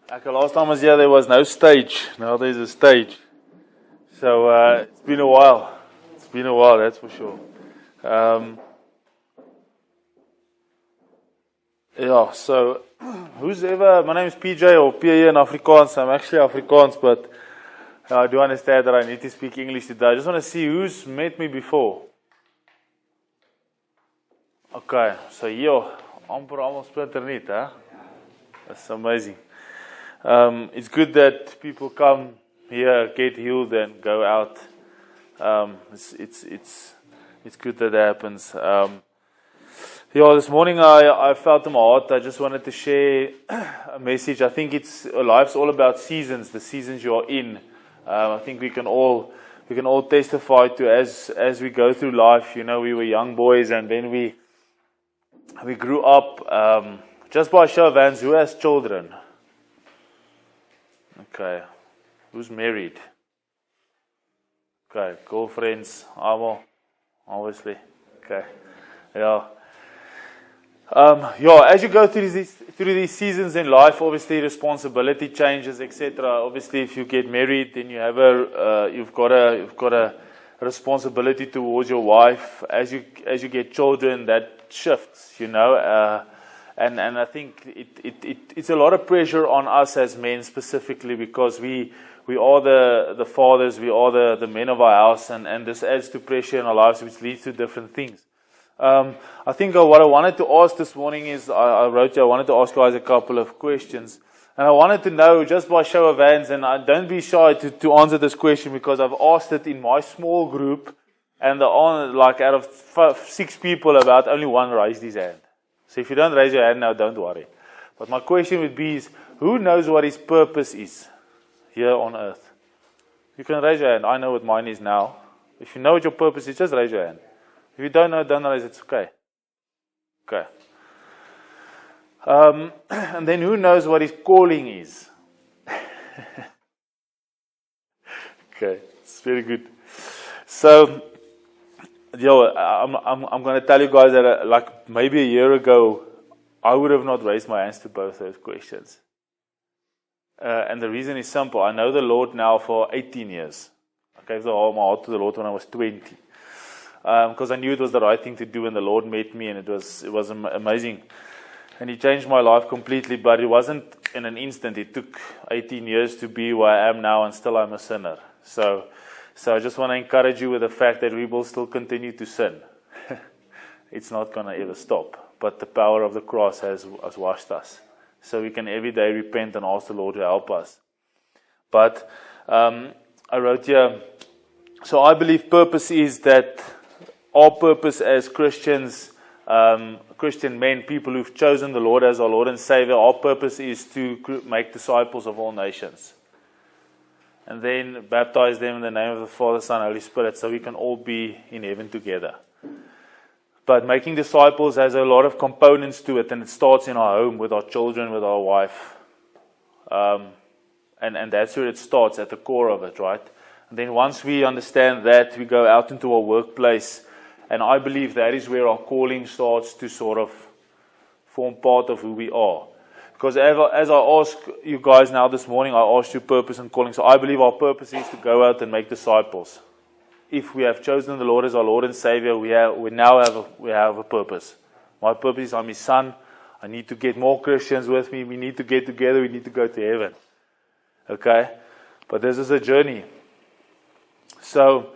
Like last time I was here, there was no stage. Now there's a stage. So it's been a while. It's been a while, that's for sure. So who's ever, my name is PJ or PJ in Afrikaans. I'm actually Afrikaans, but I do understand that I need to speak English today. I just want to see who's met me before. Okay, so amper almal splinter nuut, hè? That's amazing. It's good that people come here, get healed, and go out. It's good that happens. This morning I felt in my heart. I just wanted to share a message. I think life's all about seasons. The seasons you are in. I think we can all testify to as we go through life. You know, we were young boys, and then we grew up. Just by show of hands, who has children? Okay. Who's married? Okay. Girlfriends, obviously. Okay. Yeah. As you go through these seasons in life, obviously responsibility changes, etc. Obviously, if you get married, then you have you've got a responsibility towards your wife. As you get children, that shifts, you know. And I think it's a lot of pressure on us as men specifically, because we are the fathers, we are the men of our house, and this adds to pressure in our lives, which leads to different things. I think what I wanted to ask this morning is, I wanted to ask guys a couple of questions. And I wanted to know, just by show of hands, and don't be shy to answer this question, because I've asked it in my small group, and out of 6 people, about only 1 raised his hand. So if you don't raise your hand now, don't worry. But my question would be who knows what his purpose is here on earth? You can raise your hand. I know what mine is now. If you know what your purpose is, just raise your hand. If you don't know, don't raise it. It's okay. Okay. And then who knows what his calling is? Okay, it's very good. So, I'm going to tell you guys that like maybe a year ago, I would have not raised my hands to both those questions. And the reason is simple. I know the Lord now for 18 years. I gave my heart to the Lord when I was 20. Because I knew it was the right thing to do, and the Lord met me, and it was amazing. And He changed my life completely, but it wasn't in an instant. It took 18 years to be where I am now, and still I'm a sinner. So I just want to encourage you with the fact that we will still continue to sin. It's not going to ever stop. But the power of the cross has washed us. So we can every day repent and ask the Lord to help us. But I wrote here, so I believe purpose is that our purpose as Christians, Christian men, people who've chosen the Lord as our Lord and Savior, our purpose is to make disciples of all nations. And then baptize them in the name of the Father, Son, Holy Spirit, so we can all be in heaven together. But making disciples has a lot of components to it, and it starts in our home, with our children, with our wife. And that's where it starts, at the core of it, right? And then once we understand that, we go out into our workplace, and I believe that is where our calling starts to sort of form part of who we are. Because as I ask you guys now this morning, I asked you purpose and calling. So I believe our purpose is to go out and make disciples. If we have chosen the Lord as our Lord and Savior, we have a purpose. My purpose is, I'm His son. I need to get more Christians with me. We need to get together. We need to go to heaven. Okay? But this is a journey. So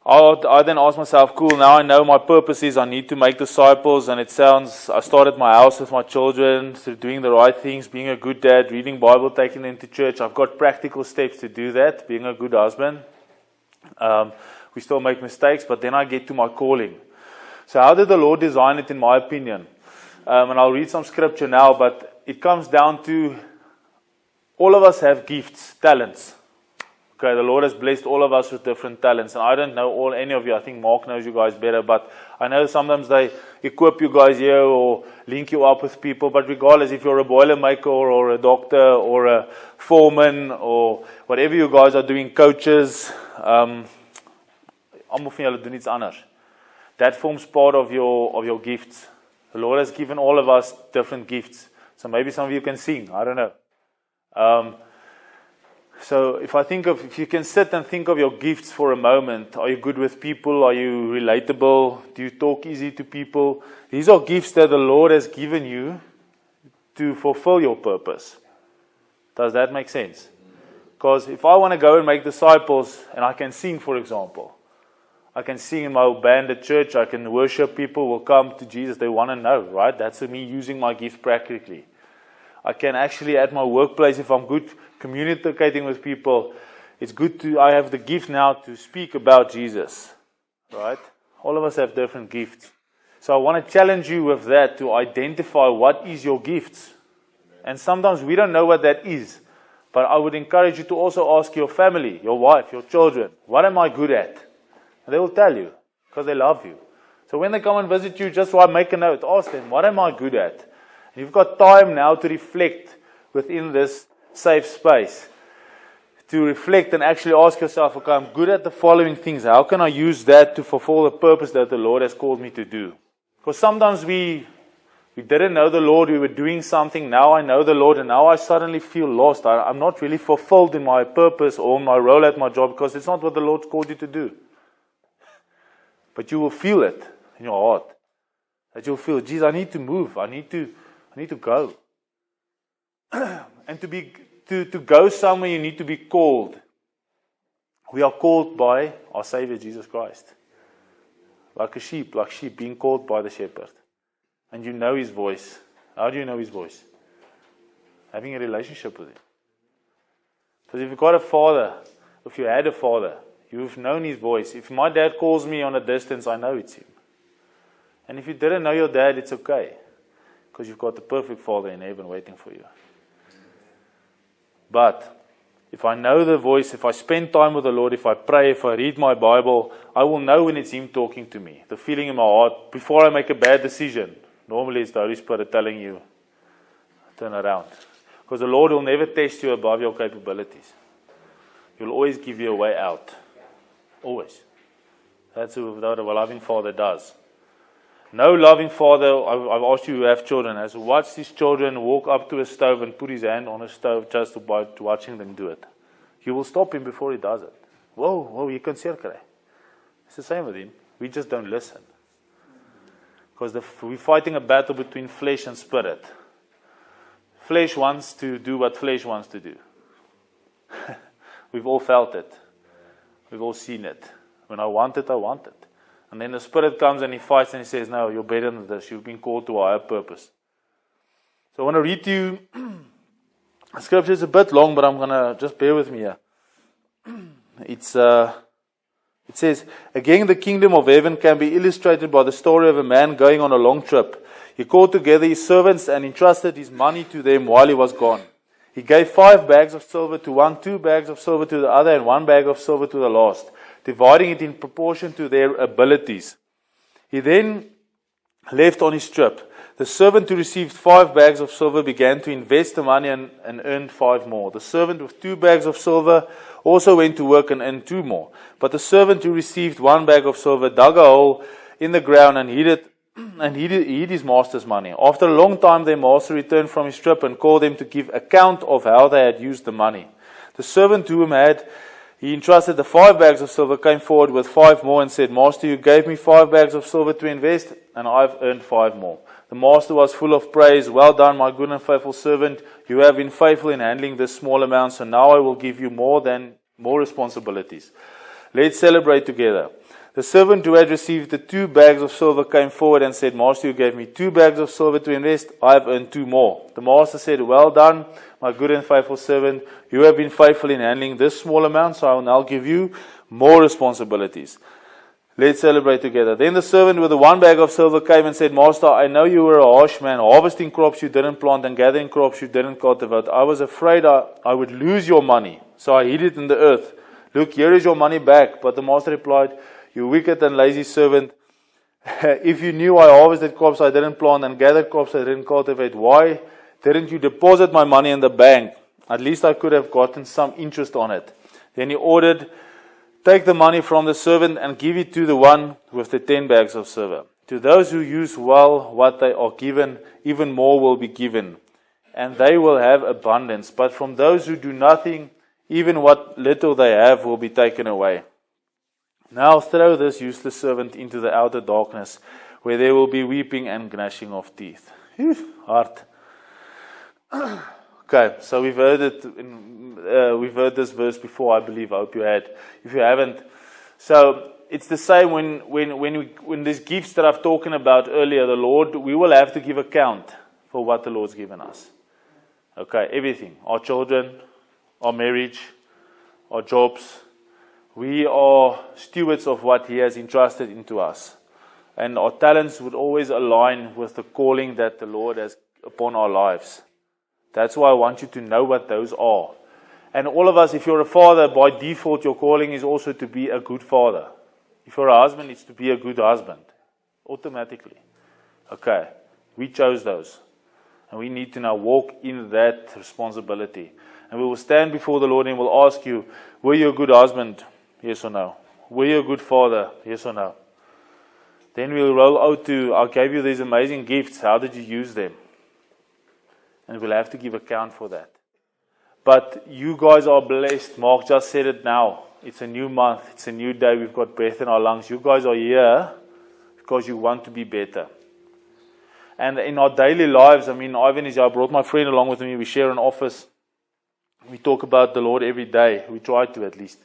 I then asked myself, cool, now I know my purpose is I need to make disciples, and I started my house with my children, through doing the right things, being a good dad, reading Bible, taking them to church. I've got practical steps to do that, being a good husband. We still make mistakes, but then I get to my calling. So how did the Lord design it, in my opinion? And I'll read some scripture now, but it comes down to all of us have gifts, talents. Okay, the Lord has blessed all of us with different talents, and I don't know any of you. I think Mark knows you guys better, but I know sometimes they equip you guys here or link you up with people, but regardless, if you're a boiler maker or a doctor or a foreman or whatever you guys are doing, coaches, almal van julle doen iets anders. That forms part of your gifts. The Lord has given all of us different gifts. So maybe some of you can sing, I don't know. So if you can sit and think of your gifts for a moment. Are you good with people? Are you relatable? Do you talk easy to people? These are gifts that the Lord has given you to fulfill your purpose. Does that make sense? Because if I want to go and make disciples, and I can sing, for example, I can sing in my band at church, I can worship, people will come to Jesus, they want to know, right? That's me using my gift practically. I can actually, at my workplace, if I'm good communicating with people, I have the gift now to speak about Jesus, right? All of us have different gifts. So I want to challenge you with that, to identify what is your gifts. And sometimes we don't know what that is. But I would encourage you to also ask your family, your wife, your children, what am I good at? And they will tell you, because they love you. So when they come and visit you, just make a note, ask them, what am I good at? And you've got time now to reflect within this safe space. To reflect and actually ask yourself, okay, I'm good at the following things. How can I use that to fulfill the purpose that the Lord has called me to do? Because sometimes we didn't know the Lord, we were doing something, now I know the Lord, and now I suddenly feel lost. I'm not really fulfilled in my purpose or my role at my job, because it's not what the Lord called you to do. But you will feel it in your heart. That you'll feel, geez, I need to move. I need to go. And to go somewhere, you need to be called. We are called by our Savior Jesus Christ. Like sheep being called by the shepherd. And you know His voice. How do you know His voice? Having a relationship with Him. Because if you've got a father, if you had a father, you've known His voice. If my dad calls me on a distance, I know it's Him. And if you didn't know your dad, it's okay. Because you've got the perfect Father in heaven waiting for you. But if I know the voice, if I spend time with the Lord, if I pray, if I read my Bible, I will know when it's Him talking to me. The feeling in my heart, before I make a bad decision. Normally it's the Holy Spirit telling you, turn around. Because the Lord will never test you above your capabilities. He'll always give you a way out. Always. That's what a loving Father does. No loving father, I've asked you who have children, has watched his children walk up to a stove and put his hand on a stove just to watching them do it. You will stop him before he does it. Whoa, you can see it. It's the same with him. We just don't listen. Because we're fighting a battle between flesh and spirit. Flesh wants to do what flesh wants to do. We've all felt it. We've all seen it. When I want it, I want it. And then the Spirit comes and He fights and He says, no, you're better than this. You've been called to a higher purpose. So I want to read to you. The scripture is a bit long, but I'm going to just bear with me here. It says, again, the kingdom of heaven can be illustrated by the story of a man going on a long trip. He called together his servants and entrusted his money to them while he was gone. He gave 5 bags of silver to one, 2 bags of silver to the other, and 1 bag of silver to the last, dividing it in proportion to their abilities. He then left on his trip. The servant who received 5 bags of silver began to invest the money and earned 5 more. The servant with 2 bags of silver also went to work and earned 2 more. But the servant who received 1 bag of silver dug a hole in the ground and hid his master's money. After a long time, their master returned from his trip and called them to give account of how they had used the money. The servant to whom he entrusted the 5 bags of silver came forward with 5 more and said, Master, you gave me 5 bags of silver to invest, and I've earned 5 more. The master was full of praise. Well done, my good and faithful servant. You have been faithful in handling this small amount, so now I will give you more responsibilities. Let's celebrate together. The servant who had received the 2 bags of silver came forward and said, Master, you gave me 2 bags of silver to invest. I have earned 2 more. The master said, well done, my good and faithful servant. You have been faithful in handling this small amount, so I will now give you more responsibilities. Let's celebrate together. Then the servant with the 1 bag of silver came and said, Master, I know you were a harsh man, harvesting crops you didn't plant and gathering crops you didn't cultivate. I was afraid I would lose your money, so I hid it in the earth. Look, here is your money back. But the master replied, you wicked and lazy servant, if you knew I harvested crops I didn't plant and gathered crops I didn't cultivate, why didn't you deposit my money in the bank? At least I could have gotten some interest on it. Then he ordered, take the money from the servant and give it to the one with the 10 bags of silver. To those who use well what they are given, even more will be given. and they will have abundance. But from those who do nothing, even what little they have will be taken away. Now throw this useless servant into the outer darkness, where there will be weeping and gnashing of teeth. Hard. Okay, so we've heard it. We've heard this verse before, I believe. I hope you had. If you haven't, so it's the same when these gifts that I've talking about earlier. The Lord, we will have to give account for what the Lord's given us. Okay, everything. Our children, our marriage, our jobs. We are stewards of what He has entrusted into us. And our talents would always align with the calling that the Lord has upon our lives. That's why I want you to know what those are. And all of us, if you're a father, by default, your calling is also to be a good father. If you're a husband, it's to be a good husband. Automatically. Okay, we chose those. And we need to now walk in that responsibility. And we will stand before the Lord and we'll ask you, were you a good husband? Yes or no? Were you a good father? Yes or no? Then we'll roll out to, I gave you these amazing gifts. How did you use them? And we'll have to give account for that. But you guys are blessed. Mark just said it now. It's a new month. It's a new day. We've got breath in our lungs. You guys are here because you want to be better. And in our daily lives, I mean, Ivan is here. I brought my friend along with me. We share an office. We talk about the Lord every day. We try to, at least.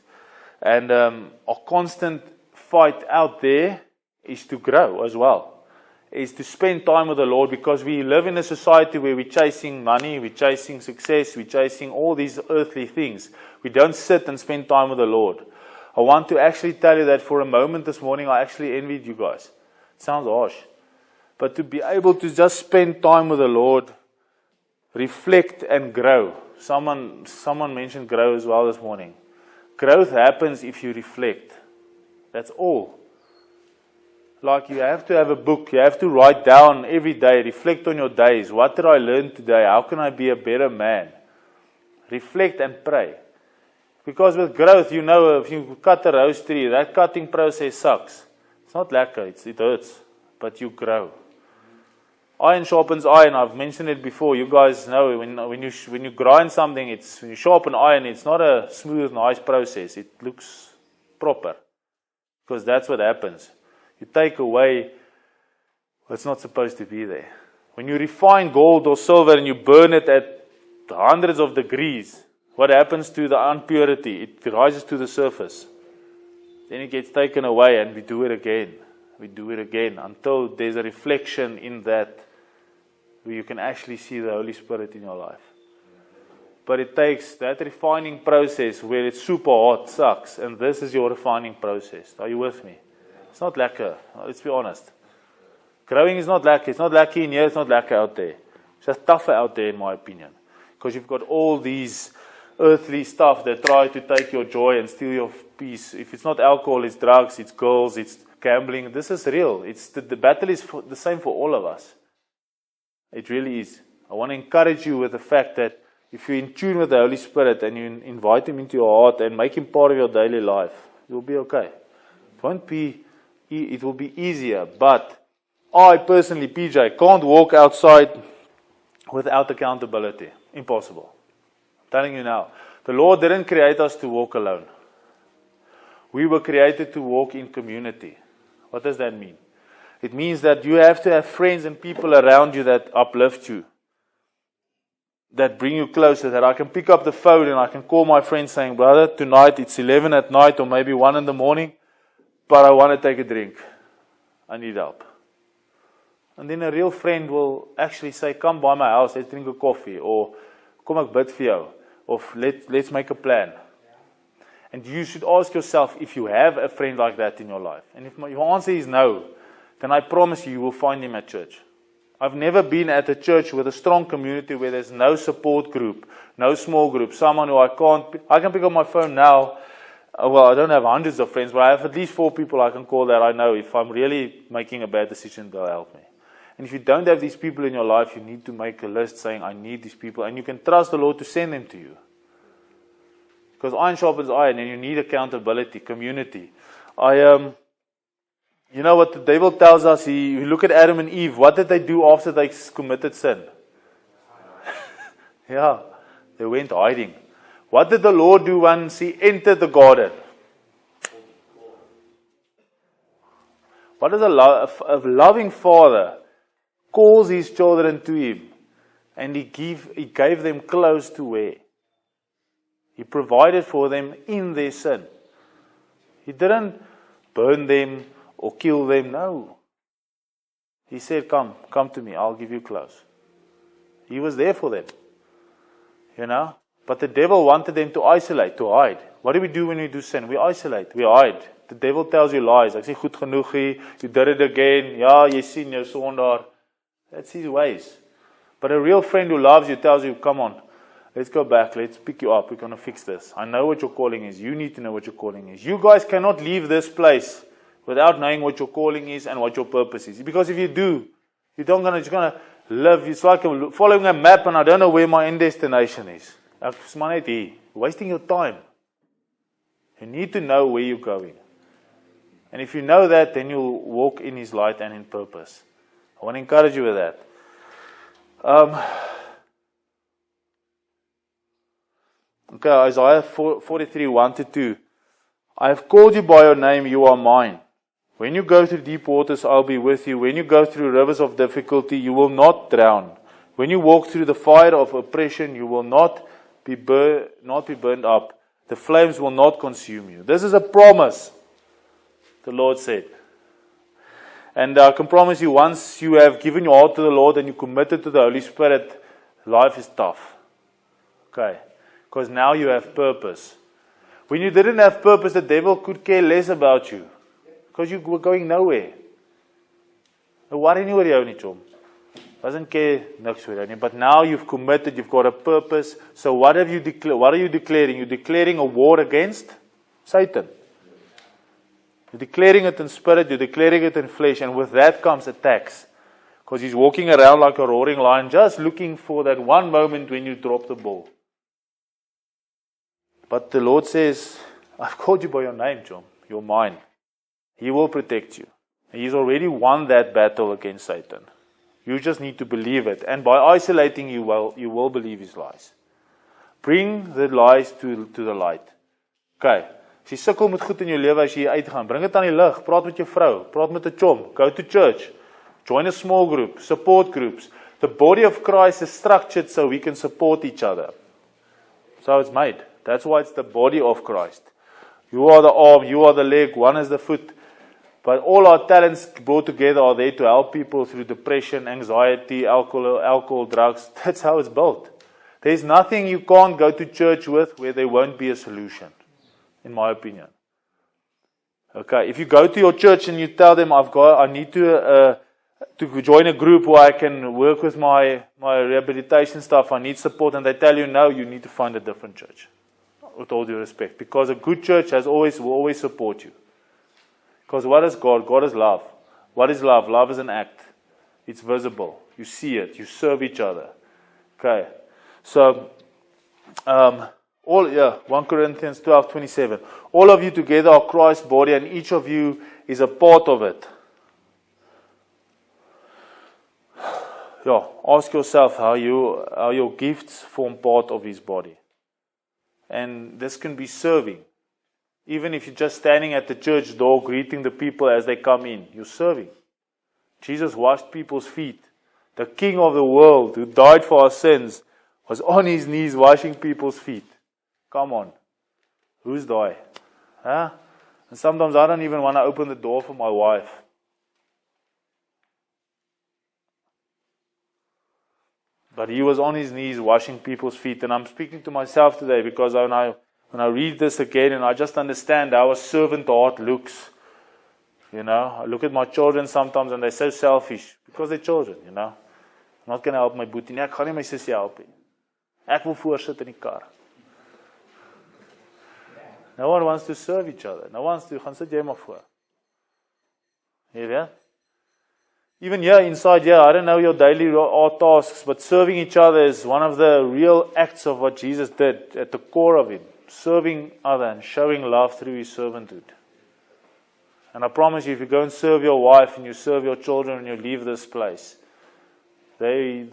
And our constant fight out there is to grow as well. Is to spend time with the Lord, because we live in a society where we're chasing money, we're chasing success, we're chasing all these earthly things. We don't sit and spend time with the Lord. I want to actually tell you that for a moment this morning, I actually envied you guys. It sounds harsh. But to be able to just spend time with the Lord, reflect and grow. Someone mentioned grow as well this morning. Growth happens if you reflect. That's all. Like you have to have a book, you have to write down every day, reflect on your days. What did I learn today? How can I be a better man? Reflect and pray. Because with growth, you know, if you cut a rose tree, that cutting process sucks. It's not lekker, it hurts, but you grow. Iron sharpens iron. I've mentioned it before. You guys know when you grind something, when you sharpen iron, it's not a smooth, nice process. It looks proper. Because that's what happens. You take away what's not supposed to be there. When you refine gold or silver and you burn it at hundreds of degrees, what happens to the impurity? It rises to the surface. Then it gets taken away and we do it again. We do it again until there's a reflection in that where you can actually see the Holy Spirit in your life. But it takes that refining process where it's super hot, sucks, and this is your refining process. Are you with me? It's not lekker. Let's be honest. Growing is not lekker. It's not lekker in here. It's not lekker out there. It's just tougher out there, in my opinion. Because you've got all these earthly stuff that try to take your joy and steal your peace. If it's not alcohol, it's drugs, it's girls, it's gambling. This is real. The battle is the same for all of us. It really is. I want to encourage you with the fact that if you're in tune with the Holy Spirit and you invite Him into your heart and make Him part of your daily life, you'll be okay. It will be easier, but I personally, PJ, can't walk outside without accountability. Impossible. I'm telling you now. The Lord didn't create us to walk alone. We were created to walk in community. What does that mean? It means that you have to have friends and people around you that uplift you, that bring you closer, that I can pick up the phone and I can call my friend saying, brother, tonight it's 11 at night or maybe 1 in the morning. But I want to take a drink. I need help. And then a real friend will actually say, come by my house, let's drink a coffee. Or, kom ek bid vir jou. Or, let's make a plan. And you should ask yourself if you have a friend like that in your life. And if your answer is no, then I promise you will find him at church. I've never been at a church with a strong community where there's no support group, no small group, someone who I can pick up my phone now. Well, I don't have hundreds of friends, but I have at least 4 people I can call that I know if I'm really making a bad decision, they'll help me. And if you don't have these people in your life, you need to make a list saying, I need these people. And you can trust the Lord to send them to you. Because iron sharpens iron, and you need accountability, community. You know what the devil tells us? You look at Adam and Eve. What did they do after they committed sin? Yeah, they went hiding. What did the Lord do once He entered the garden? What does a loving father calls his children to Him, and He gave them clothes to wear. He provided for them in their sin. He didn't burn them or kill them, no. He said, come to me, I'll give you clothes. He was there for them. But the devil wanted them to isolate, to hide. What do we do when we do sin? We isolate, we hide. The devil tells you lies. Ek sê goed genoeg hier, you did it again. Ja, jy sien jou sondaar. That's his ways. But a real friend who loves you tells you, come on, let's go back, let's pick you up, we're going to fix this. I know what your calling is. You need to know what your calling is. You guys cannot leave this place without knowing what your calling is and what your purpose is. Because if you do, you're going to live. It's like following a map and I don't know where my end destination is. Ek's maar net hier. Wasting your time. You need to know where you're going. And if you know that, then you'll walk in His light and in purpose. I want to encourage you with that. Okay, Isaiah 43, 1-2. I have called you by your name, you are mine. When you go through deep waters, I'll be with you. When you go through rivers of difficulty, you will not drown. When you walk through the fire of oppression, you will not be burned up. The flames will not consume you. This is a promise, the Lord said. And I can promise you, once you have given your heart to the Lord and you committed to the Holy Spirit, life is tough. Okay. Because now you have purpose. When you didn't have purpose, the devil could care less about you. Because you were going nowhere. Worry nie oor jou nie, chom. Doesn't care niks oor jou nie. But now you've committed, you've got a purpose. So what are you declaring? You're declaring a war against Satan. You're declaring it in spirit, you're declaring it in flesh, and with that comes attacks. Because he's walking around like a roaring lion, just looking for that one moment when you drop the ball. But the Lord says, I've called you by your name, John. You're mine. He will protect you. He's already won that battle against Satan. You just need to believe it. And by isolating, you will believe his lies. Bring the lies to the light. Okay. As jy sukkel met goed in jou lewe, as jy uitgaan, bring dit aan die lig. Praat met jou vrou, praat met 'n chom, go to church, join a small group, support groups. The body of Christ is structured so we can support each other. So it's made. That's why it's the body of Christ. You are the arm, you are the leg, one is the foot. But all our talents brought together are there to help people through depression, anxiety, alcohol, drugs. That's how it's built. There's nothing you can't go to church with where there won't be a solution, in my opinion. Okay, if you go to your church and you tell them, I need to join a group where I can work with my rehabilitation stuff, I need support, and they tell you no, you need to find a different church. With all due respect, because a good church will always support you. Because what is God? God is love. What is love? Love is an act. It's visible. You see it. You serve each other. Okay. So, 1 Corinthians 12:27. All of you together are Christ's body, and each of you is a part of it. Yeah, ask yourself how your gifts form part of His body. And this can be serving. Even if you're just standing at the church door greeting the people as they come in, you're serving. Jesus washed people's feet. The King of the world who died for our sins was on his knees washing people's feet. Come on. Who's die? Huh? And sometimes I don't even want to open the door for my wife. But he was on his knees washing people's feet. And I'm speaking to myself today because when I read this again and I just understand how a servant heart looks. I look at my children sometimes and they're so selfish because they're children, I'm not going to help my boetie nie. Ek gaan nie my sussie help nie. Ek wil voorsit in die kar. No one wants to serve each other. No one wants to, gaan sit jy maar voor. Jy weet? Even here, inside here, I don't know your daily tasks, but serving each other is one of the real acts of what Jesus did at the core of Him. Serving others and showing love through His servanthood. And I promise you, if you go and serve your wife and you serve your children and you leave this place,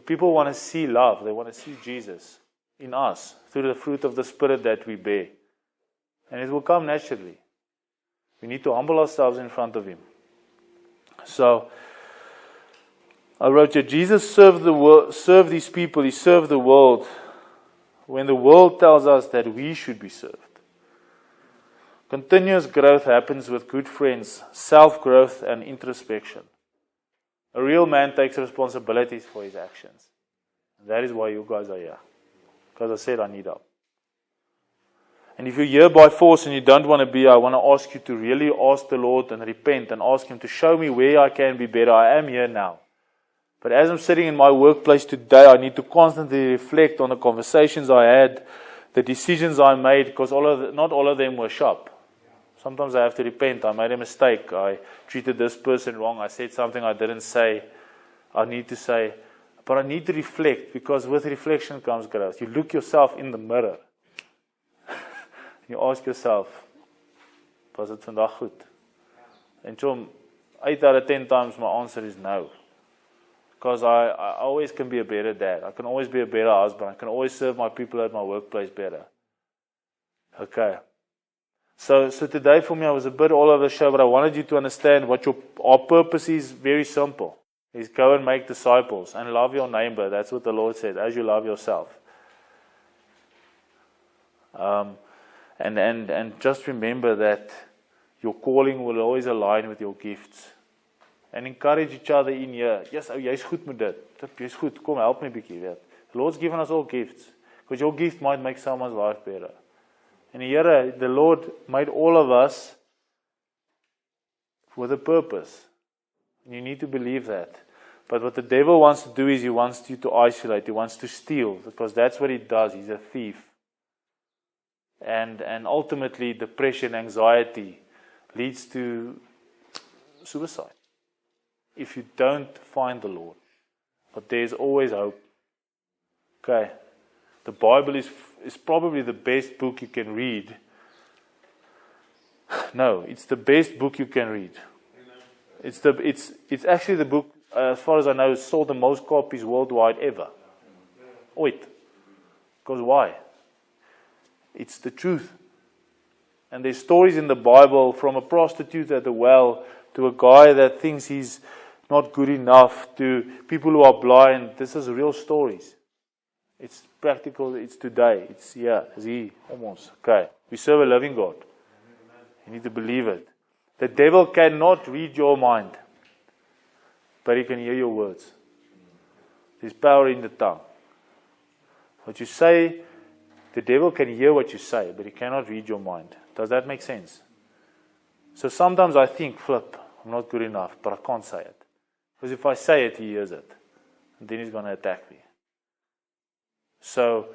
people want to see love. They want to see Jesus. in us through the fruit of the Spirit that we bear. And it will come naturally. We need to humble ourselves in front of Him. So, I wrote here, Jesus served the world, served these people, He served the world when the world tells us that we should be served. Continuous growth happens with good friends, self-growth and introspection. A real man takes responsibilities for his actions. And that is why you guys are here. Because I said I need help. And if you're here by force and you don't want to be, I want to ask you to really ask the Lord and repent and ask Him to show me where I can be better. I am here now. But as I'm sitting in my workplace today, I need to constantly reflect on the conversations I had, the decisions I made, because not all of them were sharp. Sometimes I have to repent. I made a mistake. I treated this person wrong. I said something I didn't say. I need to say. But I need to reflect, because with reflection comes growth. You look yourself in the mirror. You ask yourself, was dit vandag goed? En so, 8 out of 10 times my answer is no. Because I always can be a better dad. I can always be a better husband. I can always serve my people at my workplace better. Okay. So today for me I was a bit all over the show, but I wanted you to understand what our purpose is. Very simple. Is go and make disciples and love your neighbor. That's what the Lord said, as you love yourself. And just remember that your calling will always align with your gifts. And encourage each other in here. Yes, jy's goed met dit. Jy's goed. Kom, help me 'n bietjie, weet. The Lord's given us all gifts. Because your gift might make someone's life better. And here, the Lord made all of us with a purpose. And you need to believe that. But what the devil wants to do is he wants you to isolate. He wants to steal. Because that's what he does. He's a thief. And ultimately, depression, anxiety leads to suicide. If you don't find the Lord. But there's always hope. Okay. The Bible is probably the best book you can read. No, it's the best book you can read. It's actually the book, as far as I know, sold the most copies worldwide ever. Ooit. Because why? It's the truth. And there's stories in the Bible from a prostitute at the well to a guy that thinks he's not good enough, to people who are blind. This is real stories. It's practical, it's today. It's here, it's here, almost. Okay. We serve a living God. You need to believe it. The devil cannot read your mind, but he can hear your words. There's power in the tongue. What you say, the devil can hear what you say, but he cannot read your mind. Does that make sense? So sometimes I think, flip, I'm not good enough, but I can't say it. Because if I say it, he hears it. And then he's going to attack me. So,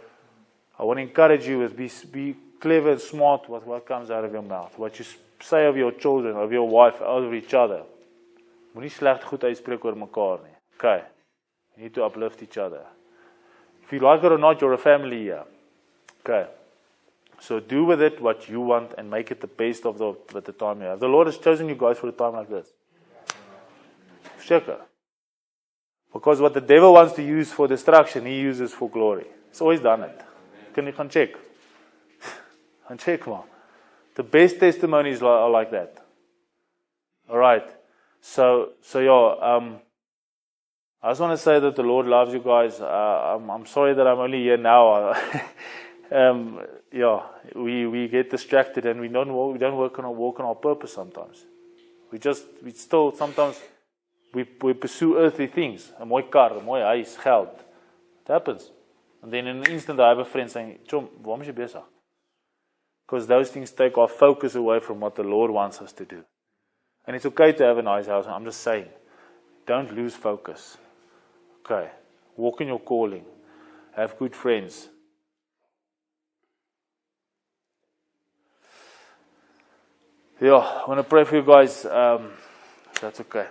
I want to encourage you with be clever and smart with what comes out of your mouth. What you say of your children, of your wife, of each other. Moenie sleg goed uitspreek oor mekaar nie. Okay. You need to uplift each other. If you like it or not, you're a family here. Okay. So do with it what you want and make it the best of the time you have. The Lord has chosen you guys for a time like this. Sure. Because what the devil wants to use for destruction, he uses for glory. He's always done it. Can you check? Gaan check, man. The best testimonies are like that. Alright. So yeah, I just want to say that the Lord loves you guys. I'm sorry that I'm only here now. Yeah, we get distracted and we don't walk on our purpose sometimes. We still sometimes we pursue earthly things. 'n mooi kar, 'n mooi huis, geld. It happens. And then in an instant I have a friend saying, "Chom, waarom is jy besig?" Because those things take our focus away from what the Lord wants us to do. And it's okay to have a nice house. I'm just saying, don't lose focus. Okay. Walk in your calling. Have good friends. Yeah, I want to pray for you guys. That's okay.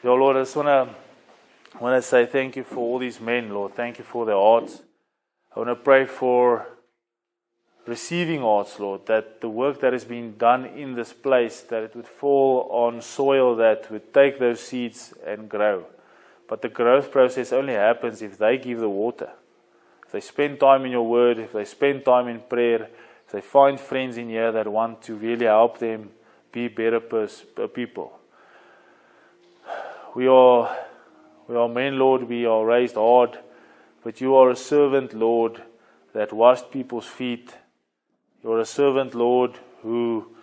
Yeah, Lord, I just want to say thank you for all these men, Lord. Thank you for their hearts. I want to pray for receiving hearts, Lord, that the work that has been done in this place, that it would fall on soil that would take those seeds and grow. But the growth process only happens if they give the water. If they spend time in your word, if they spend time in prayer, if they find friends in here that want to really help them be better people. We are men, Lord, we are raised hard, but you are a servant, Lord, that washed people's feet. You are a servant, Lord, who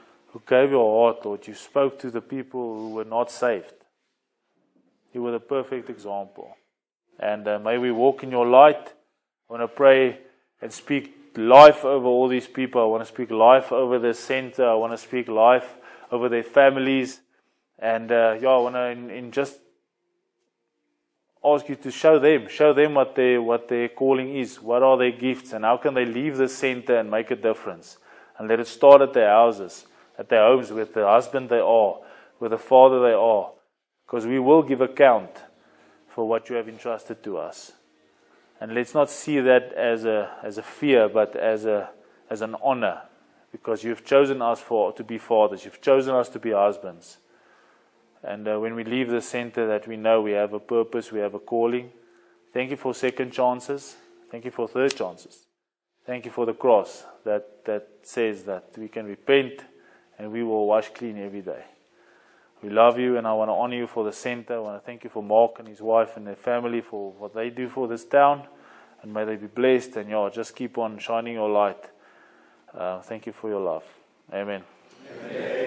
gave your heart, Lord. You spoke to the people who were not saved. You were the perfect example. And may we walk in your light. I want to pray and speak life over all these people. I want to speak life over the center. I want to speak life over their families. And I want to just ask you to show them what their calling is, what are their gifts, and how can they leave the center and make a difference. And let it start at their houses, at their homes, with the husband they are, with the father they are. Because we will give account for what you have entrusted to us. And let's not see that as a fear, but as an honor. Because you've chosen us to be fathers. You've chosen us to be husbands. And when we leave the center, that we know we have a purpose, we have a calling. Thank you for second chances. Thank you for third chances. Thank you for the cross that says that we can repent and we will wash clean every day. We love you, and I want to honor you for the center. I want to thank you for Mark and his wife and their family for what they do for this town. And may they be blessed, and just keep on shining your light. Thank you for your love. Amen. Amen.